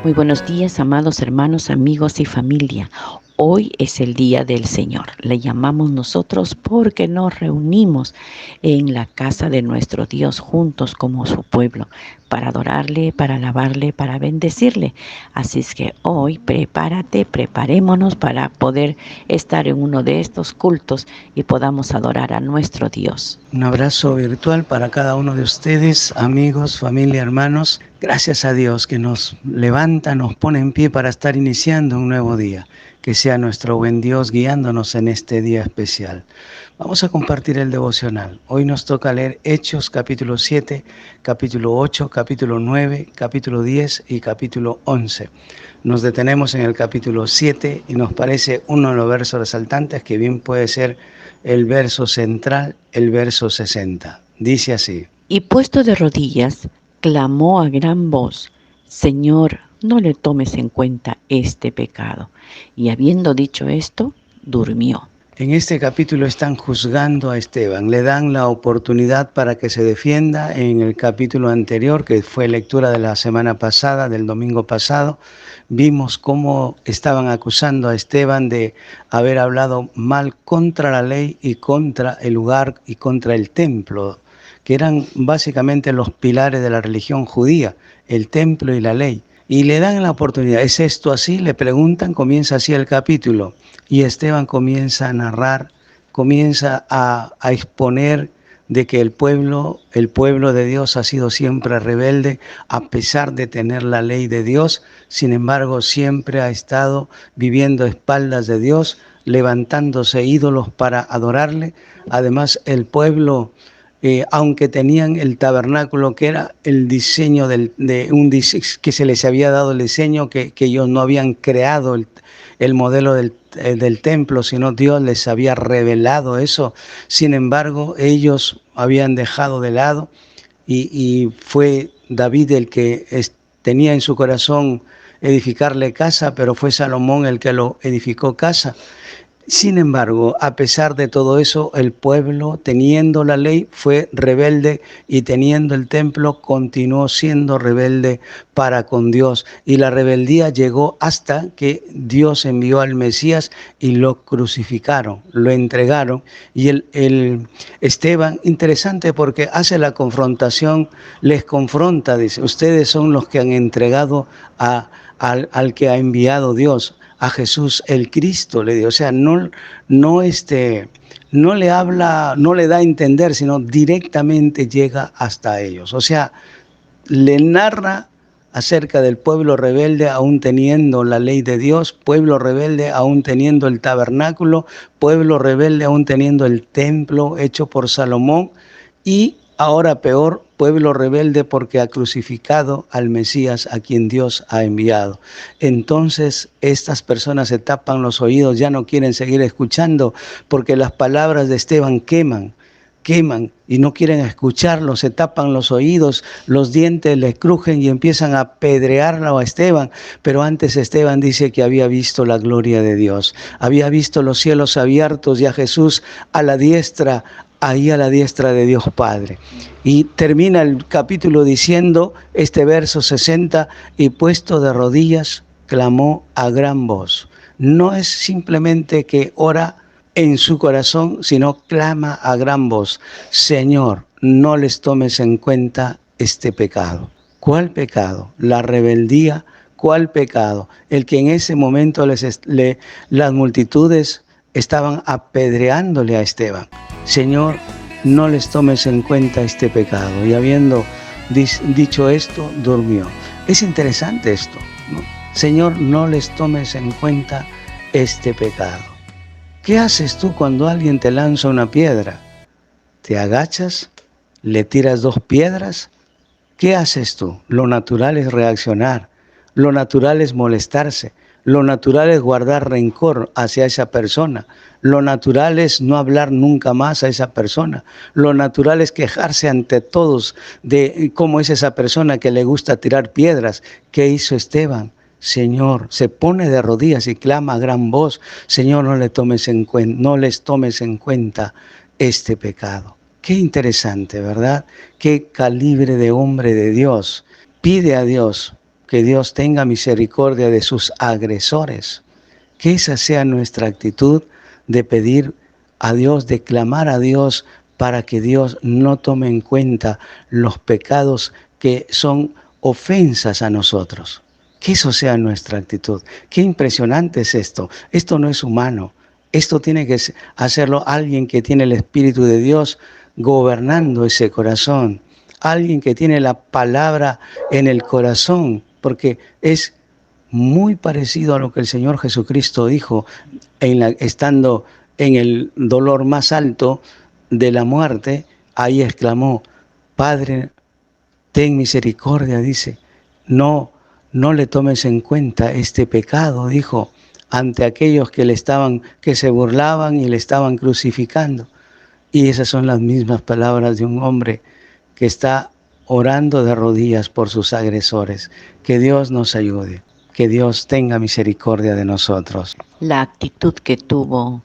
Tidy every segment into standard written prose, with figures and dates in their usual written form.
Muy buenos días, amados hermanos, amigos y familia. Hoy es el día del Señor. Le llamamos nosotros porque nos reunimos en la casa de nuestro Dios juntos como su pueblo para adorarle, para alabarle, para bendecirle. Así es que hoy prepárate, preparémonos para poder estar en uno de estos cultos y podamos adorar a nuestro Dios. Un abrazo virtual para cada uno de ustedes, amigos, familia, hermanos. Gracias a Dios que nos levanta, nos pone en pie para estar iniciando un nuevo día. Que sea nuestro buen Dios guiándonos en este día especial. Vamos a compartir el devocional. Hoy nos toca leer Hechos capítulo 7, capítulo 8, capítulo 9, capítulo 10 y capítulo 11. Nos detenemos en el capítulo 7 y nos parece uno de los versos resaltantes que bien puede ser el verso central, el verso 60. Dice así: Y puesto de rodillas, clamó a gran voz: Señor, no le tomes en cuenta este pecado. Y habiendo dicho esto, durmió. En este capítulo están juzgando a Esteban, le dan la oportunidad para que se defienda. En el capítulo anterior, que fue lectura de la semana pasada, del domingo pasado, vimos cómo estaban acusando a Esteban de haber hablado mal contra la ley y contra el lugar y contra el templo, que eran básicamente los pilares de la religión judía, el templo y la ley. Y le dan la oportunidad. ¿Es esto así? Le preguntan, comienza así el capítulo. Y Esteban comienza a narrar, comienza a exponer de que el pueblo de Dios ha sido siempre rebelde, a pesar de tener la ley de Dios. Sin embargo, siempre ha estado viviendo a espaldas de Dios, levantándose ídolos para adorarle. Además, el pueblo, aunque tenían el tabernáculo, que era el diseño que se les había dado el diseño, que ellos no habían creado el modelo del templo, sino Dios les había revelado eso. Sin embargo, ellos habían dejado de lado y fue David el que tenía en su corazón edificarle casa, pero fue Salomón el que lo edificó casa. Sin embargo, a pesar de todo eso, el pueblo, teniendo la ley, fue rebelde, y teniendo el templo, continuó siendo rebelde para con Dios. Y la rebeldía llegó hasta que Dios envió al Mesías y lo crucificaron, lo entregaron. Y el Esteban, interesante porque hace la confrontación, les confronta, dice: ustedes son los que han entregado al que ha enviado Dios, a Jesús el Cristo, le digo. O sea, no le habla, no le da a entender, sino directamente llega hasta ellos. O sea, le narra acerca del pueblo rebelde aún teniendo la ley de Dios, pueblo rebelde aún teniendo el tabernáculo, pueblo rebelde aún teniendo el templo hecho por Salomón, y ahora peor, pueblo rebelde porque ha crucificado al Mesías a quien Dios ha enviado. Entonces estas personas se tapan los oídos, ya no quieren seguir escuchando, porque las palabras de Esteban queman y no quieren escucharlo, se tapan los oídos, los dientes les crujen y empiezan a apedrearlo a Esteban. Pero antes Esteban dice que había visto la gloria de Dios, había visto los cielos abiertos y a Jesús a la diestra, ahí a la diestra de Dios Padre. Y termina el capítulo diciendo este verso 60: y puesto de rodillas, clamó a gran voz. No es simplemente que ora en su corazón, sino clama a gran voz: Señor, no les tomes en cuenta este pecado. ¿Cuál pecado? La rebeldía. ¿Cuál pecado? El que en ese momento las multitudes estaban apedreándole a Esteban. Señor, no les tomes en cuenta este pecado. Y habiendo dicho esto, durmió. Es interesante esto, ¿no? Señor, no les tomes en cuenta este pecado. ¿Qué haces tú cuando alguien te lanza una piedra? ¿Te agachas? ¿Le tiras 2 piedras? ¿Qué haces tú? Lo natural es reaccionar, lo natural es molestarse, lo natural es guardar rencor hacia esa persona, lo natural es no hablar nunca más a esa persona, lo natural es quejarse ante todos de cómo es esa persona que le gusta tirar piedras. ¿Qué hizo Esteban? Señor, se pone de rodillas y clama a gran voz: Señor, no les tomes en cuenta este pecado. Qué interesante, ¿verdad? Qué calibre de hombre de Dios. Pide a Dios que Dios tenga misericordia de sus agresores. Que esa sea nuestra actitud de pedir a Dios, de clamar a Dios para que Dios no tome en cuenta los pecados que son ofensas a nosotros. Que eso sea nuestra actitud. Qué impresionante es esto. Esto no es humano. Esto tiene que hacerlo alguien que tiene el Espíritu de Dios gobernando ese corazón. Alguien que tiene la palabra en el corazón, porque es muy parecido a lo que el Señor Jesucristo dijo estando en el dolor más alto de la muerte. Ahí exclamó: Padre, ten misericordia, dice, no le tomes en cuenta este pecado, dijo, ante aquellos que se burlaban y le estaban crucificando. Y esas son las mismas palabras de un hombre que está orando de rodillas por sus agresores. Que Dios nos ayude, que Dios tenga misericordia de nosotros. La actitud que tuvo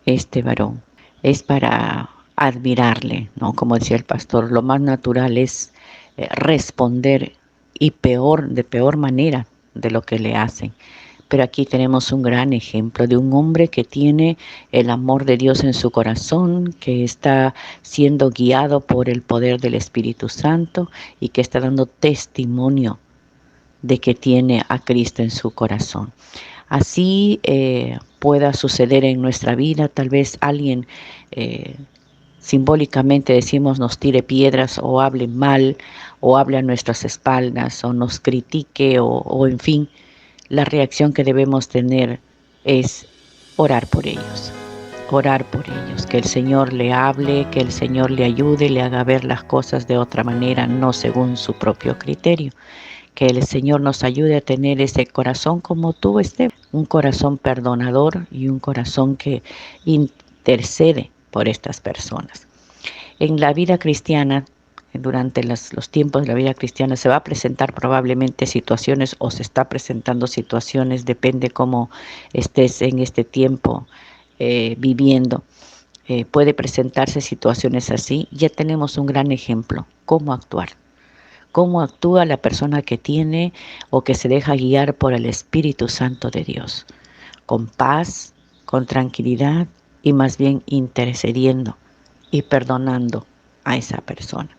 este varón es para admirarle, ¿no? Como decía el pastor, lo más natural es responder y de peor manera de lo que le hacen. Pero aquí tenemos un gran ejemplo de un hombre que tiene el amor de Dios en su corazón, que está siendo guiado por el poder del Espíritu Santo y que está dando testimonio de que tiene a Cristo en su corazón. Así pueda suceder en nuestra vida. Tal vez alguien simbólicamente decimos nos tire piedras o hable mal o hable a nuestras espaldas o nos critique o en fin. La reacción que debemos tener es orar por ellos, que el Señor le hable, que el Señor le ayude, le haga ver las cosas de otra manera, no según su propio criterio. Que el Señor nos ayude a tener ese corazón como tuvo Esteban, un corazón perdonador y un corazón que intercede por estas personas. En la vida cristiana, durante los tiempos de la vida cristiana, se va a presentar probablemente situaciones o se está presentando situaciones, depende cómo estés en este tiempo viviendo. Puede presentarse situaciones así. Ya tenemos un gran ejemplo, cómo actuar. Cómo actúa la persona que tiene o que se deja guiar por el Espíritu Santo de Dios. Con paz, con tranquilidad y más bien intercediendo y perdonando a esa persona.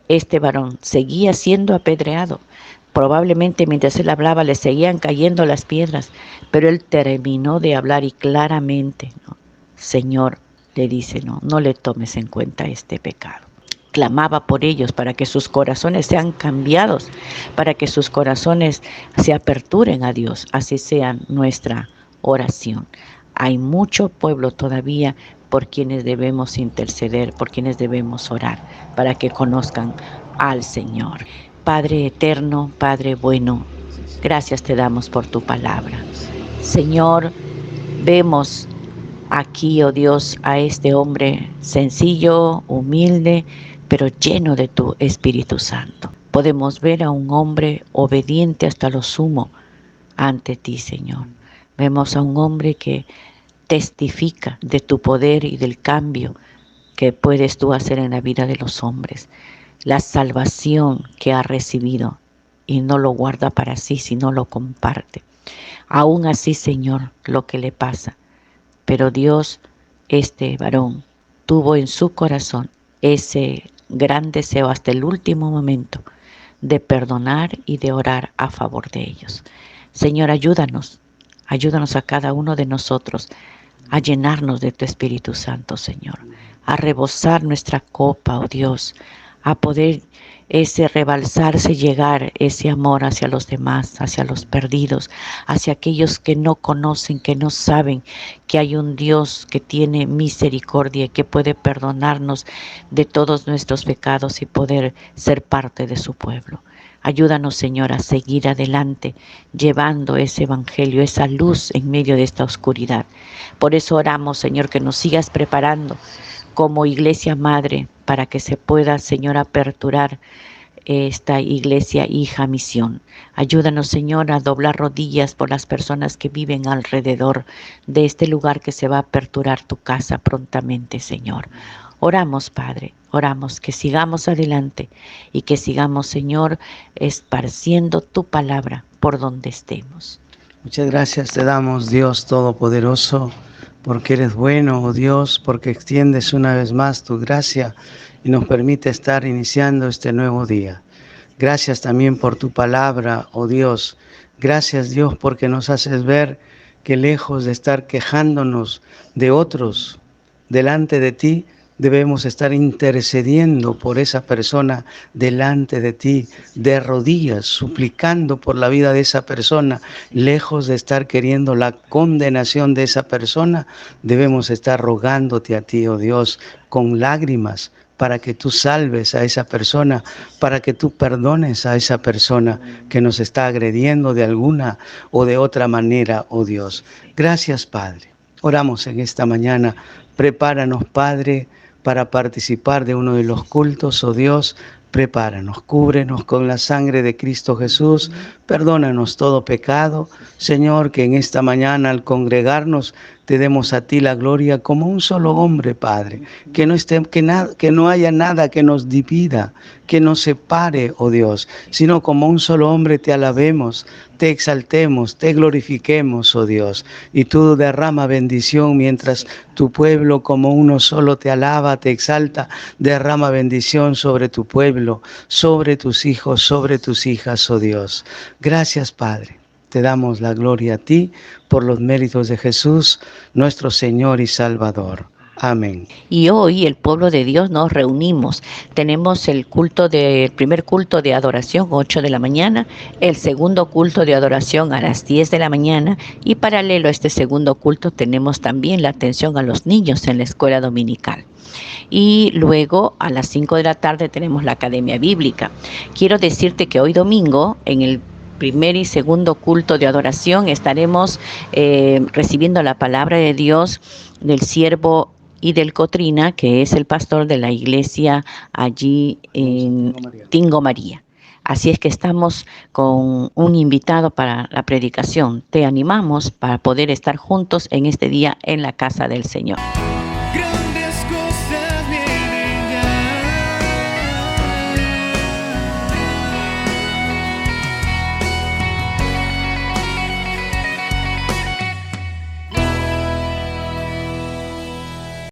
Este varón seguía siendo apedreado. Probablemente mientras él hablaba le seguían cayendo las piedras, pero él terminó de hablar y claramente, ¿no? Señor, le dice, no le tomes en cuenta este pecado. Clamaba por ellos para que sus corazones sean cambiados, para que sus corazones se aperturen a Dios. Así sea nuestra oración. Hay mucho pueblo todavía por quienes debemos interceder, por quienes debemos orar, para que conozcan al Señor. Padre eterno, Padre bueno, gracias te damos por tu palabra. Señor, vemos aquí, oh Dios, a este hombre sencillo, humilde, pero lleno de tu Espíritu Santo. Podemos ver a un hombre obediente hasta lo sumo ante ti, Señor. Vemos a un hombre que testifica de tu poder y del cambio que puedes tú hacer en la vida de los hombres. La salvación que ha recibido y no lo guarda para sí, sino lo comparte. Aún así, Señor, lo que le pasa. Pero Dios, este varón, tuvo en su corazón ese gran deseo hasta el último momento de perdonar y de orar a favor de ellos. Señor, ayúdanos a cada uno de nosotros a llenarnos de tu Espíritu Santo, Señor, a rebosar nuestra copa, oh Dios, a poder rebalsarse, llegar ese amor hacia los demás, hacia los perdidos, hacia aquellos que no conocen, que no saben que hay un Dios que tiene misericordia y que puede perdonarnos de todos nuestros pecados y poder ser parte de su pueblo. Ayúdanos, Señor, a seguir adelante, llevando ese evangelio, esa luz en medio de esta oscuridad. Por eso oramos, Señor, que nos sigas preparando como iglesia madre para que se pueda, Señor, aperturar esta iglesia Hija Misión. Ayúdanos, Señor, a doblar rodillas por las personas que viven alrededor de este lugar que se va a aperturar tu casa prontamente, Señor. Oramos, Padre, oramos que sigamos adelante y que sigamos, Señor, esparciendo tu palabra por donde estemos. Muchas gracias te damos, Dios Todopoderoso, porque eres bueno, oh Dios, porque extiendes una vez más tu gracia y nos permite estar iniciando este nuevo día. Gracias también por tu palabra, oh Dios. Gracias, Dios, porque nos haces ver que lejos de estar quejándonos de otros delante de ti, debemos estar intercediendo por esa persona delante de ti, de rodillas, suplicando por la vida de esa persona. Lejos de estar queriendo la condenación de esa persona, debemos estar rogándote a ti, oh Dios, con lágrimas, para que tú salves a esa persona, para que tú perdones a esa persona que nos está agrediendo de alguna o de otra manera, oh Dios. Gracias, Padre. Oramos en esta mañana. Prepáranos, Padre, para participar de uno de los cultos, oh Dios. Prepáranos, cúbrenos con la sangre de Cristo Jesús, perdónanos todo pecado. Señor, que en esta mañana al congregarnos te demos a ti la gloria como un solo hombre, Padre. Que no haya nada que nos divida, que nos separe, oh Dios, sino como un solo hombre te alabemos, te exaltemos, te glorifiquemos, oh Dios. Y tú derrama bendición mientras tu pueblo como uno solo te alaba, te exalta, derrama bendición sobre tu pueblo, sobre tus hijos, sobre tus hijas, oh Dios. Gracias, Padre. Te damos la gloria a ti por los méritos de Jesús, nuestro Señor y Salvador. Amén. Y hoy el pueblo de Dios nos reunimos. Tenemos el primer culto de adoración, 8 de la mañana, el segundo culto de adoración a las 10 de la mañana y paralelo a este segundo culto tenemos también la atención a los niños en la escuela dominical. Y luego a las 5 de la tarde tenemos la Academia Bíblica. Quiero decirte que hoy domingo en el primer y segundo culto de adoración estaremos recibiendo la palabra de Dios del siervo y del Cotrina, que es el pastor de la iglesia allí en Tingo María. Así es que estamos con un invitado para la predicación. Te animamos para poder estar juntos en este día en la casa del Señor.